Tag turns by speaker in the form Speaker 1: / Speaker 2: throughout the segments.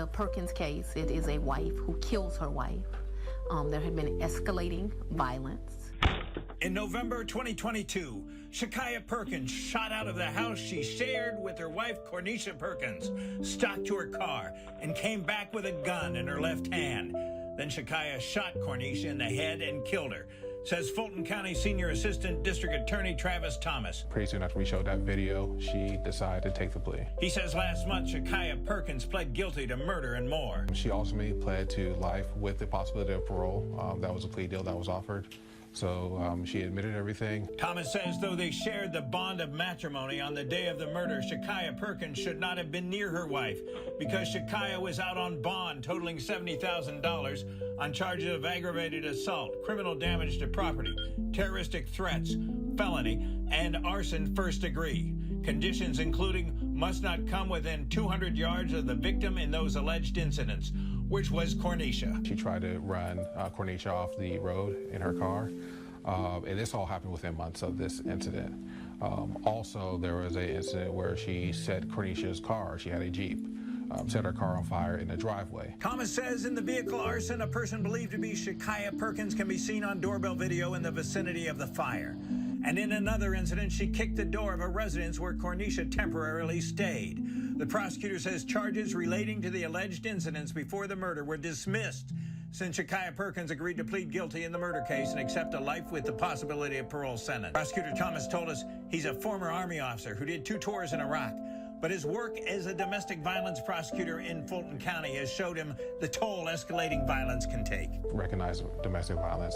Speaker 1: the Perkins case, it is a wife who kills her wife. There had been escalating violence.
Speaker 2: In November 2022, Shakaya Perkins shot out of the house she shared with her wife, Corneshia Perkins, stalked to her car, and came back with a gun in her left hand. Then Shakaya shot Corneshia in the head and killed her, says Fulton County Senior Assistant District Attorney Travis Thomas.
Speaker 3: Pretty soon after we showed that video, she decided to take the plea.
Speaker 2: He says last month, Shakaya Perkins pled guilty to murder and more.
Speaker 3: She ultimately pled to life with the possibility of parole. That was a plea deal that was offered. So she admitted everything.
Speaker 2: Thomas says though they shared the bond of matrimony on the day of the murder, Shakaya Perkins should not have been near her wife because Shakaya was out on bond totaling $70,000 on charges of aggravated assault, criminal damage to property, terroristic threats, felony, and arson first degree. Conditions including must not come within 200 yards of the victim in those alleged incidents, which was Corneshia.
Speaker 3: She tried to run Corneshia off the road in her car, and this all happened within months of this incident. Also, there was an incident where she set Corneshia's car, she had a Jeep, set her car on fire in the driveway.
Speaker 2: Thomas says in the vehicle arson, a person believed to be Shakaya Perkins can be seen on doorbell video in the vicinity of the fire. And in another incident, she kicked the door of a residence where Corneshia temporarily stayed. The prosecutor says charges relating to the alleged incidents before the murder were dismissed since Shakaya Perkins agreed to plead guilty in the murder case and accept a life with the possibility of parole sentence. Prosecutor Thomas told us he's a former Army officer who did 2 tours in Iraq. But his work as a domestic violence prosecutor in Fulton County has showed him the toll escalating violence can take.
Speaker 3: Recognize domestic violence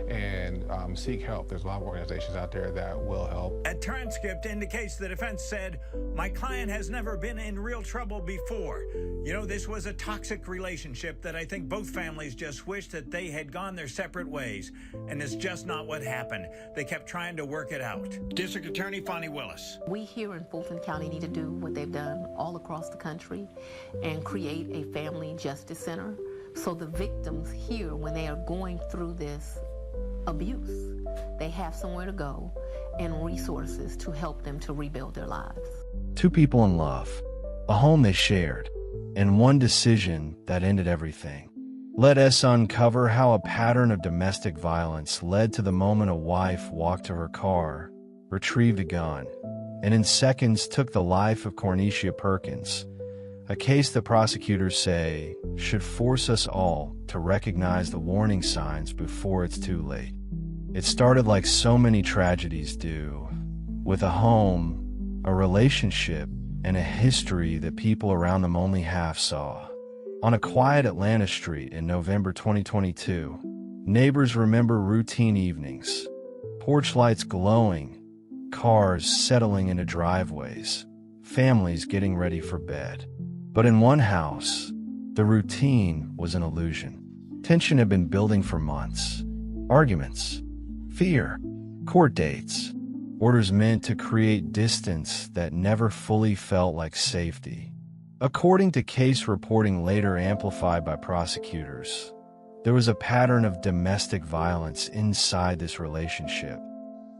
Speaker 3: and seek help. There's a lot of organizations out there that will help.
Speaker 2: A transcript indicates the defense said, "My client has never been in real trouble before. You know, this was a toxic relationship that I think both families just wished that they had gone their separate ways. And it's just not what happened. They kept trying to work it out." District Attorney Fonnie Willis.
Speaker 1: We here in Fulton County need to do what they've done all across the country and create a family justice center so the victims here, when they are going through this abuse, they have somewhere to go and resources to help them to rebuild their lives.
Speaker 4: 2 people in love, a home they shared, and one decision that ended everything. Let us uncover how a pattern of domestic violence led to the moment a wife walked to her car, retrieved a gun, and in seconds took the life of Corneshia Perkins, a case that prosecutors say should force us all to recognize the warning signs before it's too late. It started like so many tragedies do, with a home, a relationship, and a history that people around them only half saw. On a quiet Atlanta street in November 2022, neighbors remember routine evenings, porch lights glowing, cars settling into driveways, families getting ready for bed. But in one house, the routine was an illusion. Tension had been building for months. Arguments, fear, court dates, orders meant to create distance that never fully felt like safety. According to case reporting later amplified by prosecutors, there was a pattern of domestic violence inside this relationship.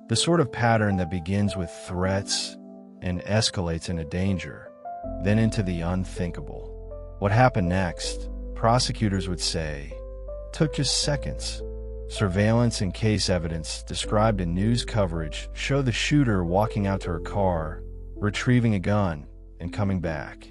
Speaker 4: The sort of pattern that begins with threats and escalates into danger, then into the unthinkable. What happened next, prosecutors would say, took just seconds. Surveillance and case evidence described in news coverage show the shooter walking out to her car, retrieving a gun, and coming back.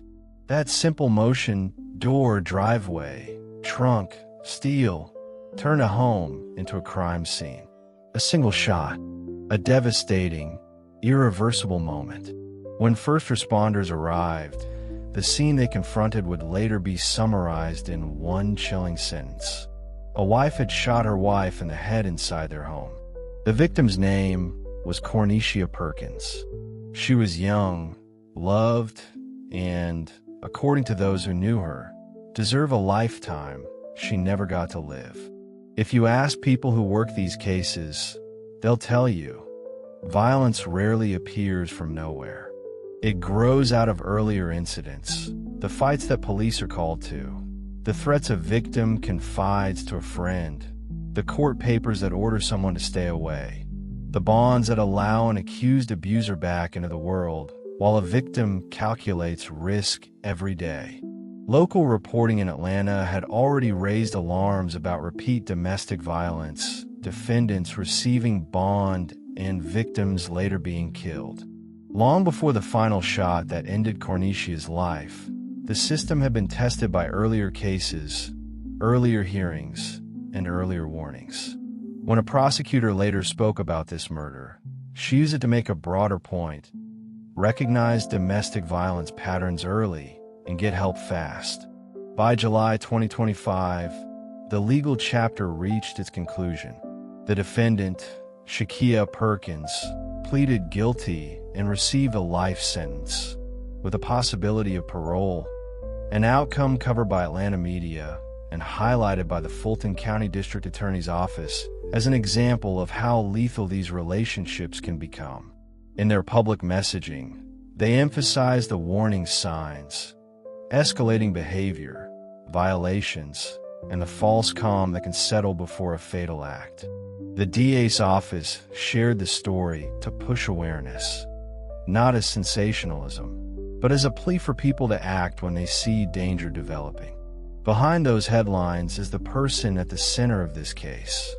Speaker 4: That simple motion, door, driveway, trunk, steal, turned a home into a crime scene. A single shot. A devastating, irreversible moment. When first responders arrived, the scene they confronted would later be summarized in one chilling sentence. A wife had shot her wife in the head inside their home. The victim's name was Corneshia Perkins. She was young, loved, and, according to those who knew her, deserved a lifetime she never got to live. If you ask people who work these cases, they'll tell you, violence rarely appears from nowhere. It grows out of earlier incidents, the fights that police are called to, the threats a victim confides to a friend, the court papers that order someone to stay away, the bonds that allow an accused abuser back into the world, while a victim calculates risk every day. Local reporting in Atlanta had already raised alarms about repeat domestic violence, defendants receiving bond, and victims later being killed. Long before the final shot that ended Corneshia's life, the system had been tested by earlier cases, earlier hearings, and earlier warnings. When a prosecutor later spoke about this murder, she used it to make a broader point: recognize domestic violence patterns early and get help fast. By July 2025, the legal chapter reached its conclusion. The defendant, Corneshia Perkins, pleaded guilty and received a life sentence, with a possibility of parole, an outcome covered by Atlanta media and highlighted by the Fulton County District Attorney's Office as an example of how lethal these relationships can become. In their public messaging, they emphasized the warning signs, escalating behavior, violations, and the false calm that can settle before a fatal act. The DA's office shared the story to push awareness, not as sensationalism, but as a plea for people to act when they see danger developing. Behind those headlines is the person at the center of this case,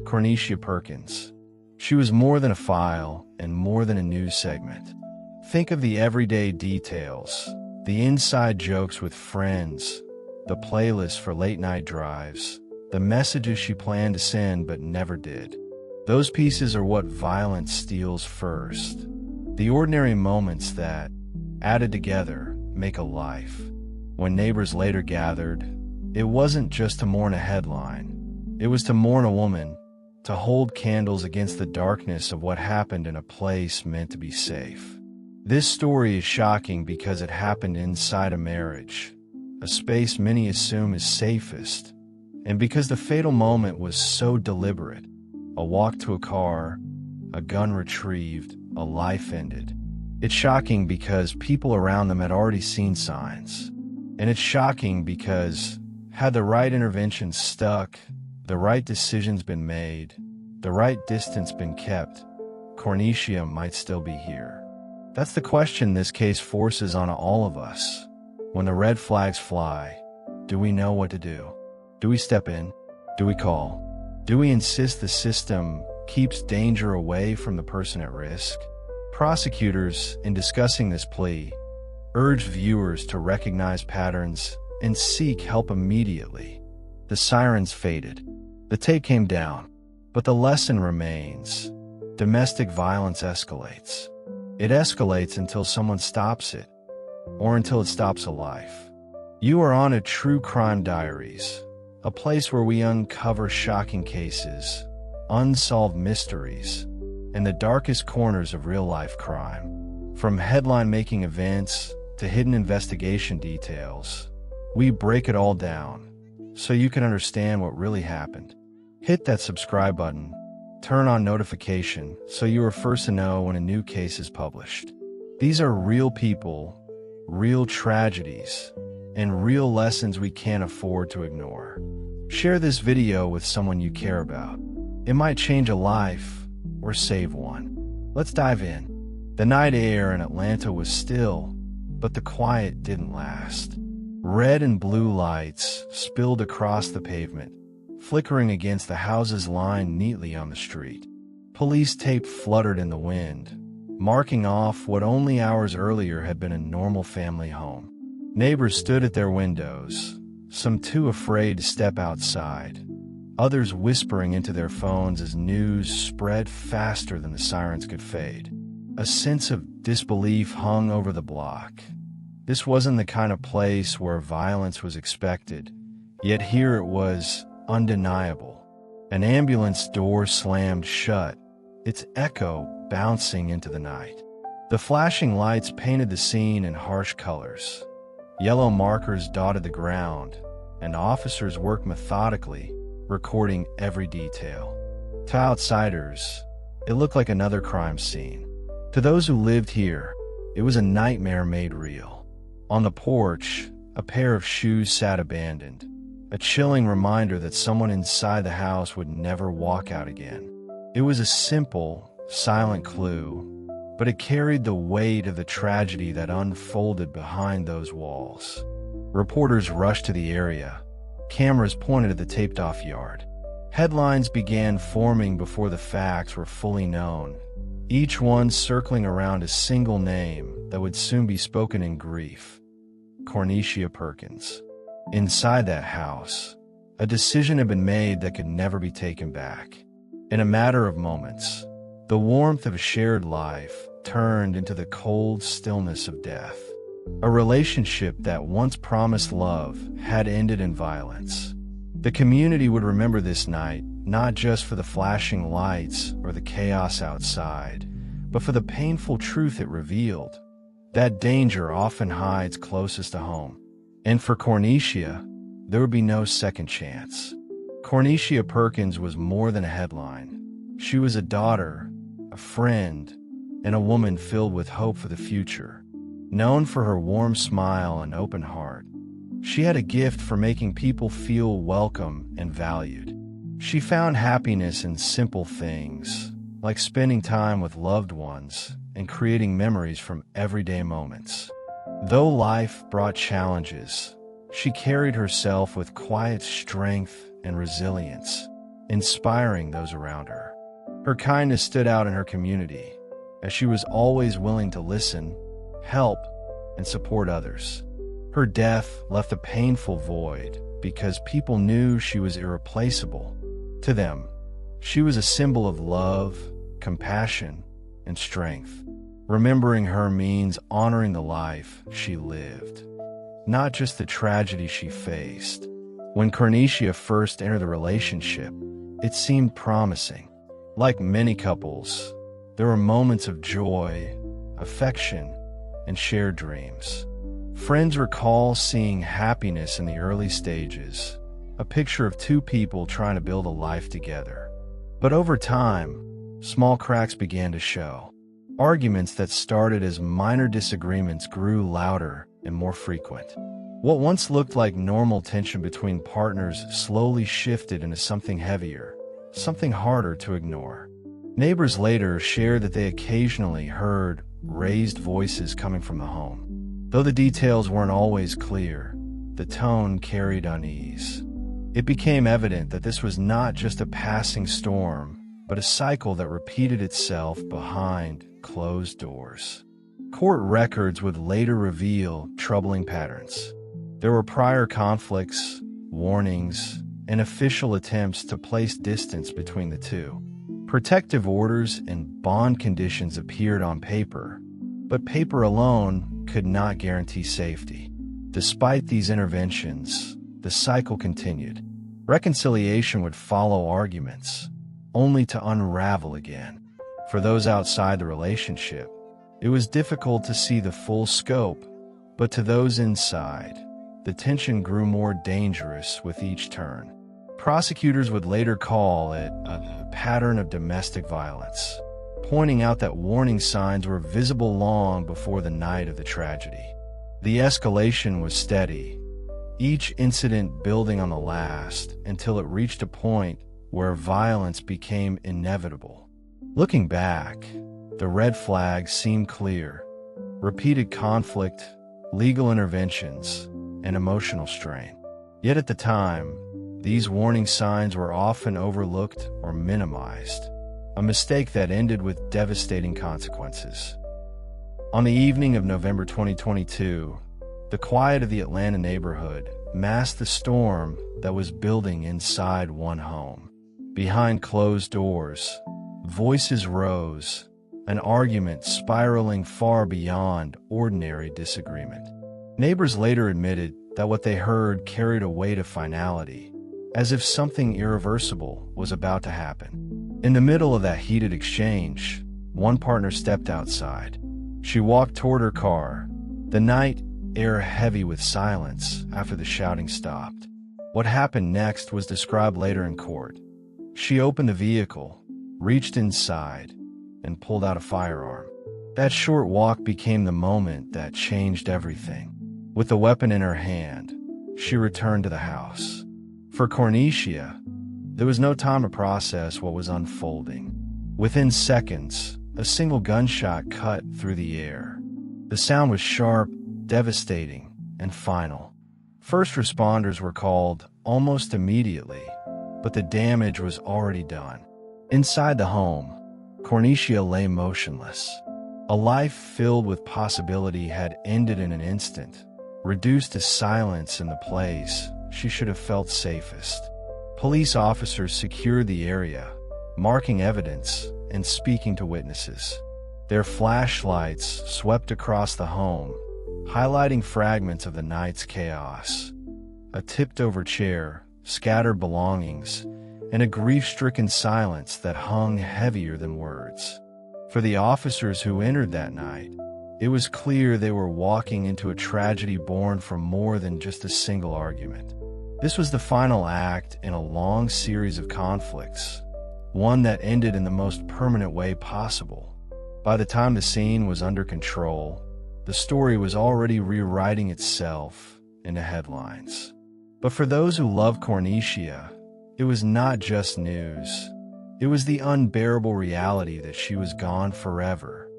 Speaker 4: Corneshia Perkins. She was more than a file and more than a news segment. Think of the everyday details, the inside jokes with friends, the playlist for late-night drives, the messages she planned to send but never did. Those pieces are what violence steals first. The ordinary moments that, added together, make a life. When neighbors later gathered, it wasn't just to mourn a headline. It was to mourn a woman, to hold candles against the darkness of what happened in a place meant to be safe. This story is shocking because it happened inside a marriage, a space many assume is safest, and because the fatal moment was so deliberate. A walk to a car, a gun retrieved, a life ended. It's shocking because people around them had already seen signs. And it's shocking because, had the right intervention stuck, the right decisions been made, the right distance been kept, Corneshia might still be here. That's the question this case forces on all of us. When the red flags fly, do we know what to do? Do we step in? Do we call? Do we insist the system keeps danger away from the person at risk? Prosecutors, in discussing this plea, urged viewers to recognize patterns and seek help immediately. The sirens faded. The tape came down. But the lesson remains. Domestic violence escalates. It escalates until someone stops it, or until it stops a life. You are on a True Crime Diaries, a place where we uncover shocking cases, unsolved mysteries, and the darkest corners of real-life crime. From headline-making events to hidden investigation details, we break it all down so you can understand what really happened. Hit that subscribe button, turn on notification so you are first to know when a new case is published. These are real people, real tragedies, and real lessons we can't afford to ignore. Share this video with someone you care about. It might change a life or save one. Let's dive in. The night air in Atlanta was still, but the quiet didn't last. Red and blue lights spilled across the pavement, flickering against the houses lined neatly on the street. Police tape fluttered in the wind, marking off what only hours earlier had been a normal family home. Neighbors stood at their windows, some too afraid to step outside, others whispering into their phones as news spread faster than the sirens could fade. A sense of disbelief hung over the block. This wasn't the kind of place where violence was expected, yet here it was, undeniable. An ambulance door slammed shut, its echo bouncing into the night. The flashing lights painted the scene in harsh colors. Yellow markers dotted the ground, and officers worked methodically, recording every detail. To outsiders, it looked like another crime scene. To those who lived here, it was a nightmare made real. On the porch, a pair of shoes sat abandoned, a chilling reminder that someone inside the house would never walk out again. It was a simple, silent clue, but it carried the weight of the tragedy that unfolded behind those walls. Reporters rushed to the area, cameras pointed at the taped-off yard. Headlines began forming before the facts were fully known, each one circling around a single name that would soon be spoken in grief: Corneshia Perkins. Inside that house, a decision had been made that could never be taken back. In a matter of moments, the warmth of shared life turned into the cold stillness of death. A relationship that once promised love had ended in violence. The community would remember this night not just for the flashing lights or the chaos outside, but for the painful truth it revealed: that danger often hides closest to home. And for Corneshia, there would be no second chance. Corneshia Perkins was more than a headline. She was a daughter, a friend, and a woman filled with hope for the future. Known for her warm smile and open heart, she had a gift for making people feel welcome and valued. She found happiness in simple things, like spending time with loved ones and creating memories from everyday moments. Though life brought challenges, she carried herself with quiet strength and resilience, inspiring those around her. Her kindness stood out in her community, as she was always willing to listen, help, and support others. Her death left a painful void because people knew she was irreplaceable. To them, she was a symbol of love, compassion, and strength. Remembering her means honoring the life she lived, not just the tragedy she faced. When Corneshia first entered the relationship, it seemed promising. Like many couples, there were moments of joy, affection, and shared dreams. Friends recall seeing happiness in the early stages, a picture of two people trying to build a life together. But over time, small cracks began to show. Arguments that started as minor disagreements grew louder and more frequent. What once looked like normal tension between partners slowly shifted into something heavier, something harder to ignore. Neighbors later shared that they occasionally heard raised voices coming from the home. Though the details weren't always clear, the tone carried unease. It became evident that this was not just a passing storm, but a cycle that repeated itself behind closed doors. Court records would later reveal troubling patterns. There were prior conflicts, warnings, and official attempts to place distance between the two. Protective orders and bond conditions appeared on paper, but paper alone could not guarantee safety. Despite these interventions, the cycle continued. Reconciliation would follow arguments, only to unravel again. For those outside the relationship, it was difficult to see the full scope, but to those inside, the tension grew more dangerous with each turn. Prosecutors would later call it a pattern of domestic violence, pointing out that warning signs were visible long before the night of the tragedy. The escalation was steady, each incident building on the last until it reached a point where violence became inevitable. Looking back, the red flags seemed clear: repeated conflict, legal interventions, and emotional strain. Yet at the time, these warning signs were often overlooked or minimized, a mistake that ended with devastating consequences. On the evening of November 2022, the quiet of the Atlanta neighborhood masked the storm that was building inside one home. Behind closed doors, voices rose, an argument spiraling far beyond ordinary disagreement. Neighbors later admitted that what they heard carried a weight of finality, as if something irreversible was about to happen. In the middle of that heated exchange, one partner stepped outside. She walked toward her car, the night air heavy with silence after the shouting stopped. What happened next was described later in court. She opened the vehicle, reached inside, and pulled out a firearm. That short walk became the moment that changed everything. With the weapon in her hand, she returned to the house. For Corneshia, there was no time to process what was unfolding. Within seconds, a single gunshot cut through the air. The sound was sharp, devastating, and final. First responders were called almost immediately, but the damage was already done. Inside the home, Corneshia lay motionless. A life filled with possibility had ended in an instant, reduced to silence in the place she should have felt safest. Police officers secured the area, marking evidence and speaking to witnesses. Their flashlights swept across the home, highlighting fragments of the night's chaos. A tipped-over chair, scattered belongings, and a grief-stricken silence that hung heavier than words. For the officers who entered that night, it was clear they were walking into a tragedy born from more than just a single argument. This was the final act in a long series of conflicts, one that ended in the most permanent way possible. By the time the scene was under control, the story was already rewriting itself into headlines. But for those who love Corneshia, it was not just news. It was the unbearable reality that she was gone forever.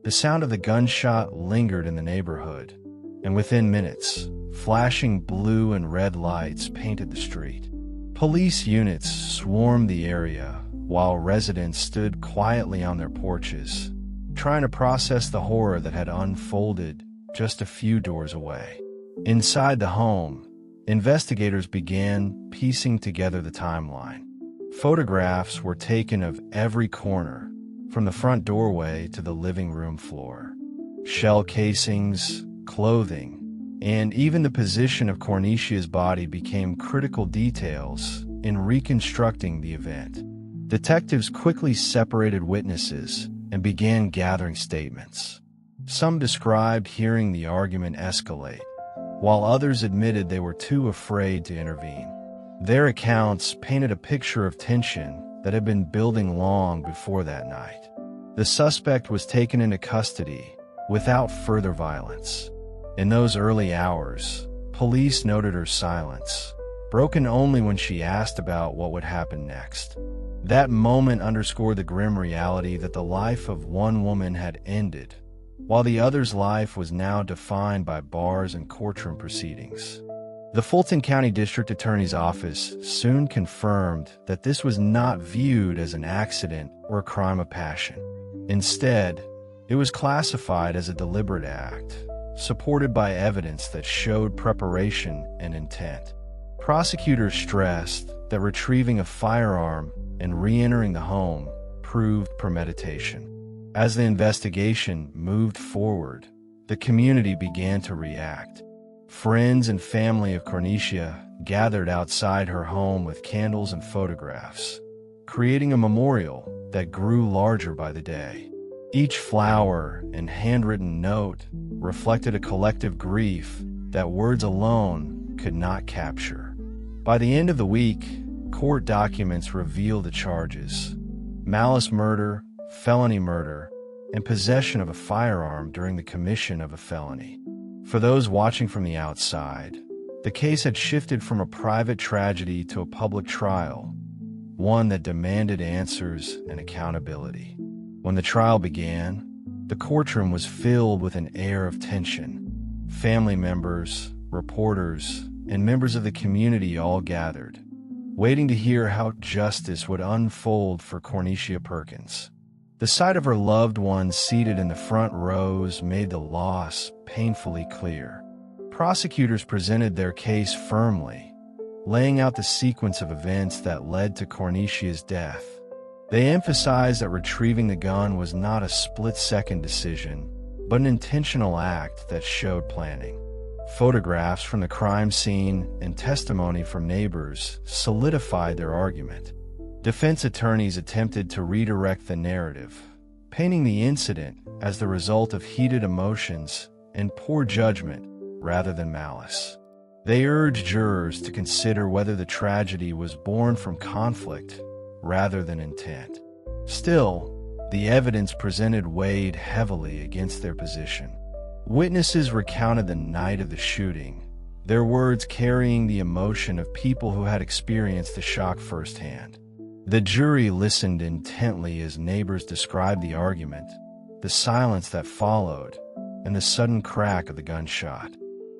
Speaker 4: The sound of the gunshot lingered in the neighborhood, and within minutes, flashing blue and red lights painted the street. Police units swarmed the area, while residents stood quietly on their porches, trying to process the horror that had unfolded just a few doors away. Inside the home, investigators began piecing together the timeline. Photographs were taken of every corner, from the front doorway to the living room floor. Shell casings, clothing, and even the position of Corneshia's body became critical details in reconstructing the event. Detectives quickly separated witnesses and began gathering statements. Some described hearing the argument escalate, while others admitted they were too afraid to intervene. Their accounts painted a picture of tension that had been building long before that night. The suspect was taken into custody without further violence. In those early hours, police noted her silence, broken only when she asked about what would happen next. That moment underscored the grim reality that the life of one woman had ended, while the other's life was now defined by bars and courtroom proceedings. The Fulton County District Attorney's Office soon confirmed that this was not viewed as an accident or a crime of passion. Instead, it was classified as a deliberate act, supported by evidence that showed preparation and intent. Prosecutors stressed that retrieving a firearm and re-entering the home proved premeditation. As the investigation moved forward, the community began to react. Friends and family of Corneshia gathered outside her home with candles and photographs, creating a memorial that grew larger by the day. Each flower and handwritten note reflected a collective grief that words alone could not capture. By the end of the week, court documents revealed the charges: malice murder, felony murder, and possession of a firearm during the commission of a felony. For those watching from the outside, the case had shifted from a private tragedy to a public trial, one that demanded answers and accountability. When the trial began, the courtroom was filled with an air of tension. Family members, reporters, and members of the community all gathered, waiting to hear how justice would unfold for Corneshia Perkins. The sight of her loved ones seated in the front rows made the loss painfully clear. Prosecutors presented their case firmly, laying out the sequence of events that led to Corneshia's death. They emphasized that retrieving the gun was not a split-second decision, but an intentional act that showed planning. Photographs from the crime scene and testimony from neighbors solidified their argument. Defense attorneys attempted to redirect the narrative, painting the incident as the result of heated emotions and poor judgment rather than malice. They urged jurors to consider whether the tragedy was born from conflict rather than intent. Still, the evidence presented weighed heavily against their position. Witnesses recounted the night of the shooting, their words carrying the emotion of people who had experienced the shock firsthand. The jury listened intently as neighbors described the argument, the silence that followed, and the sudden crack of the gunshot.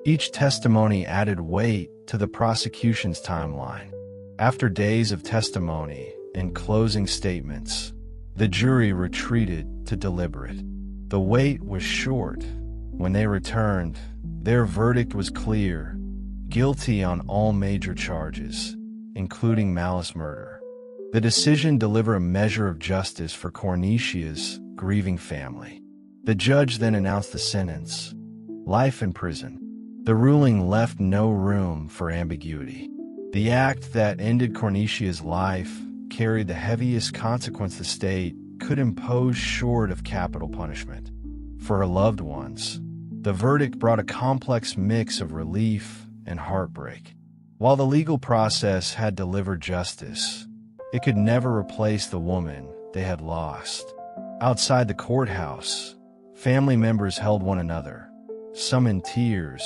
Speaker 4: Each testimony added weight to the prosecution's timeline. After days of testimony and closing statements, the jury retreated to deliberate. The wait was short. When they returned, their verdict was clear: guilty on all major charges, including malice murder. The decision delivered a measure of justice for Corneshia's grieving family. The judge then announced the sentence: life in prison. The ruling left no room for ambiguity. The act that ended Corneshia's life carried the heaviest consequence the state could impose short of capital punishment. For her loved ones, the verdict brought a complex mix of relief and heartbreak. While the legal process had delivered justice, it could never replace the woman they had lost. Outside the courthouse, family members held one another, some in tears,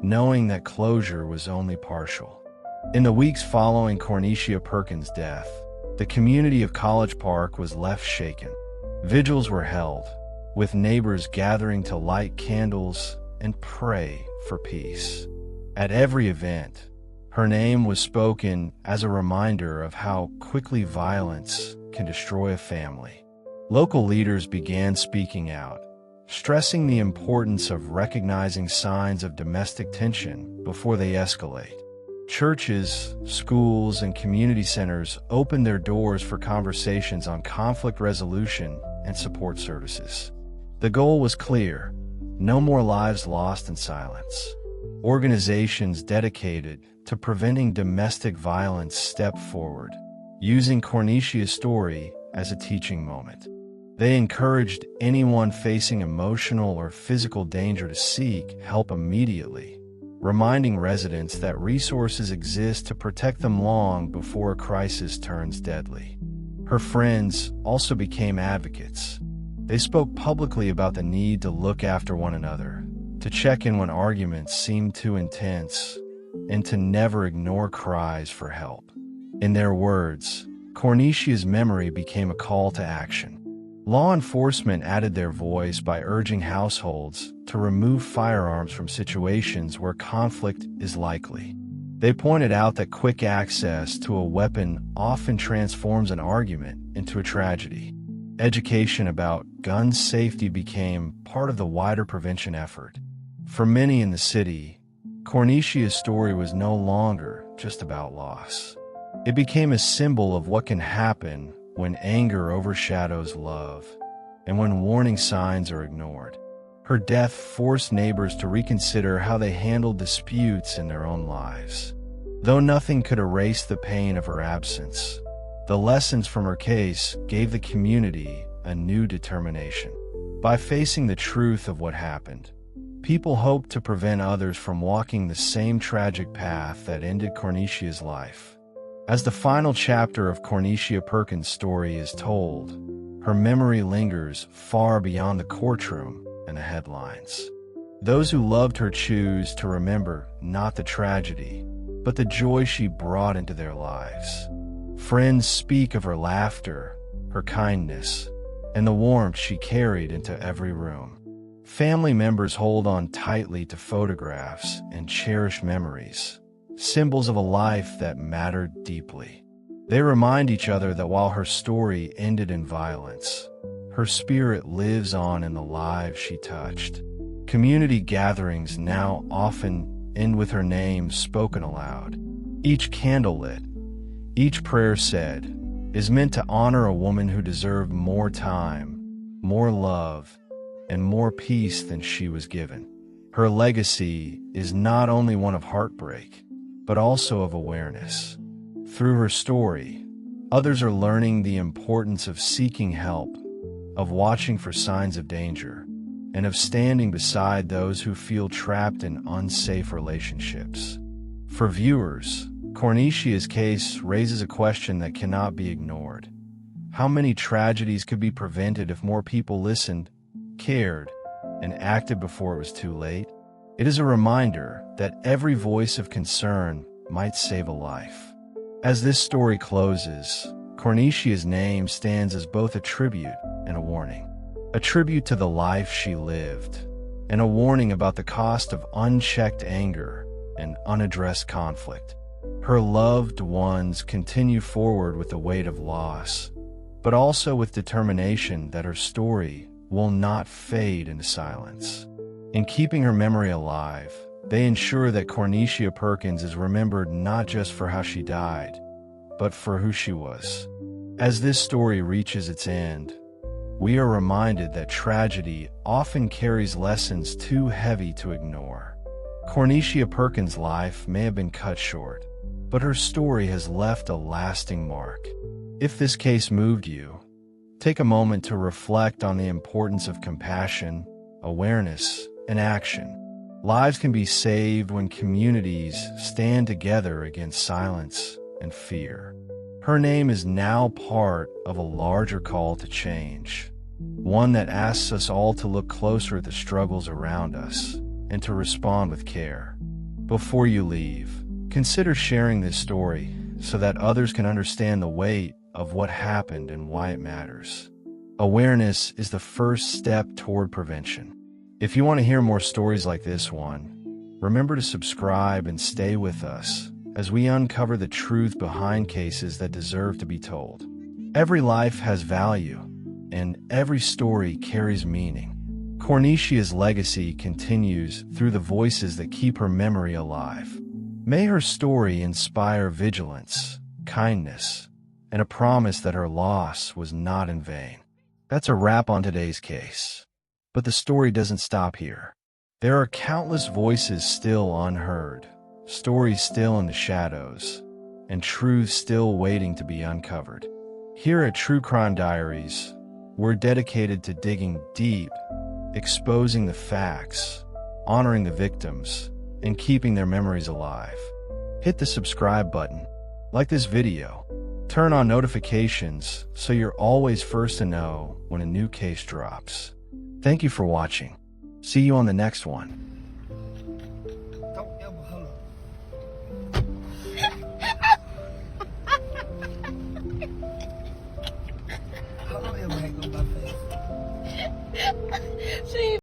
Speaker 4: knowing that closure was only partial. In the weeks following Corneshia Perkins' death, the community of College Park was left shaken. Vigils were held, with neighbors gathering to light candles and pray for peace. At every event, her name was spoken as a reminder of how quickly violence can destroy a family. Local leaders began speaking out, stressing the importance of recognizing signs of domestic tension before they escalate. Churches, schools, and community centers opened their doors for conversations on conflict resolution and support services. The goal was clear: no more lives lost in silence. Organizations dedicated to preventing domestic violence stepped forward, using Corneshia's story as a teaching moment. They encouraged anyone facing emotional or physical danger to seek help immediately, reminding residents that resources exist to protect them long before a crisis turns deadly. Her friends also became advocates. They spoke publicly about the need to look after one another, to check in when arguments seemed too intense, and to never ignore cries for help. In their words, Corneshia's memory became a call to action. Law enforcement added their voice by urging households to remove firearms from situations where conflict is likely. They pointed out that quick access to a weapon often transforms an argument into a tragedy. Education about gun safety became part of the wider prevention effort. For many in the city, Corneshia's story was no longer just about loss. It became a symbol of what can happen when anger overshadows love, and when warning signs are ignored. Her death forced neighbors to reconsider how they handled disputes in their own lives. Though nothing could erase the pain of her absence, the lessons from her case gave the community a new determination. By facing the truth of what happened, people hoped to prevent others from walking the same tragic path that ended Corneshia's life. As the final chapter of Corneshia Perkins' story is told, her memory lingers far beyond the courtroom and the headlines. Those who loved her choose to remember not the tragedy, but the joy she brought into their lives. Friends speak of her laughter, her kindness, and the warmth she carried into every room. Family members hold on tightly to photographs and cherish memories, symbols of a life that mattered deeply. They remind each other that while her story ended in violence, her spirit lives on in the lives she touched. Community gatherings now often end with her name spoken aloud. Each candle lit, each prayer said, is meant to honor a woman who deserved more time, more love, and more peace than she was given. Her legacy is not only one of heartbreak, but also of awareness. Through her story, others are learning the importance of seeking help, of watching for signs of danger, and of standing beside those who feel trapped in unsafe relationships. For viewers, Corneshia's case raises a question that cannot be ignored. How many tragedies could be prevented if more people listened, cared, and acted before it was too late? It is a reminder that every voice of concern might save a life. As this story closes, Corneshia's name stands as both a tribute and a warning. A tribute to the life she lived, and a warning about the cost of unchecked anger and unaddressed conflict. Her loved ones continue forward with the weight of loss, but also with determination that her story will not fade into silence. In keeping her memory alive, they ensure that Corneshia Perkins is remembered not just for how she died, but for who she was. As this story reaches its end, we are reminded that tragedy often carries lessons too heavy to ignore. Corneshia Perkins' life may have been cut short, but her story has left a lasting mark. If this case moved you, take a moment to reflect on the importance of compassion, awareness, and action. Lives can be saved when communities stand together against silence and fear. Her name is now part of a larger call to change, one that asks us all to look closer at the struggles around us and to respond with care. Before you leave, consider sharing this story so that others can understand the weight of what happened and why it matters. Awareness is the first step toward prevention. If you want to hear more stories like this one, remember to subscribe and stay with us as we uncover the truth behind cases that deserve to be told. Every life has value, and every story carries meaning. Corneshia's legacy continues through the voices that keep her memory alive. May her story inspire vigilance, kindness, and a promise that her loss was not in vain. That's a wrap on today's case. But the story doesn't stop here. There are countless voices still unheard, stories still in the shadows, and truths still waiting to be uncovered. Here at True Crime Diaries, we're dedicated to digging deep, exposing the facts, honoring the victims, and keeping their memories alive. Hit the subscribe button, like this video, turn on notifications so you're always first to know when a new case drops. Thank you for watching. See you on the next one.
Speaker 5: She